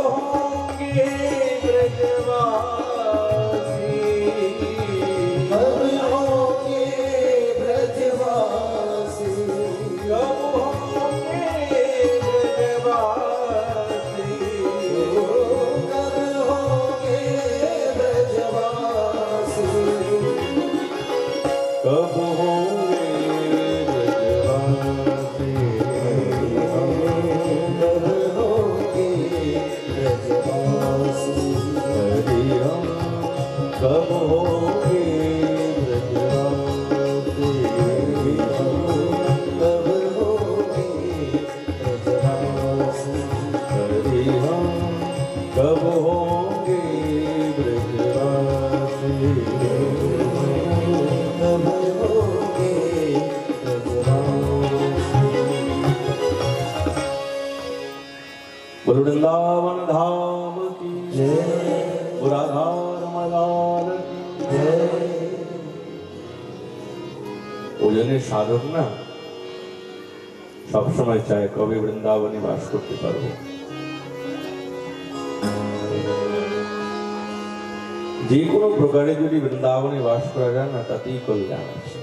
होंगे ब्रजवासी कब होंगे ब्रजवासी कब होंगे ब्रजवासी कब होंगे ब्रजवासी हरि हम कब होंगे ब्रजवासी हरि हम कब होंगे ब्रजवासी बोल वृंदावन धाम की पुराधार मदान की ওজনের সাধক না সবসময় চায় কবে বৃন্দাবনে বাস করতে পারবো। যে কোনো প্রকারে যদি বৃন্দাবনে বাস করা যায় না তাতেই কল্যাণ আছে।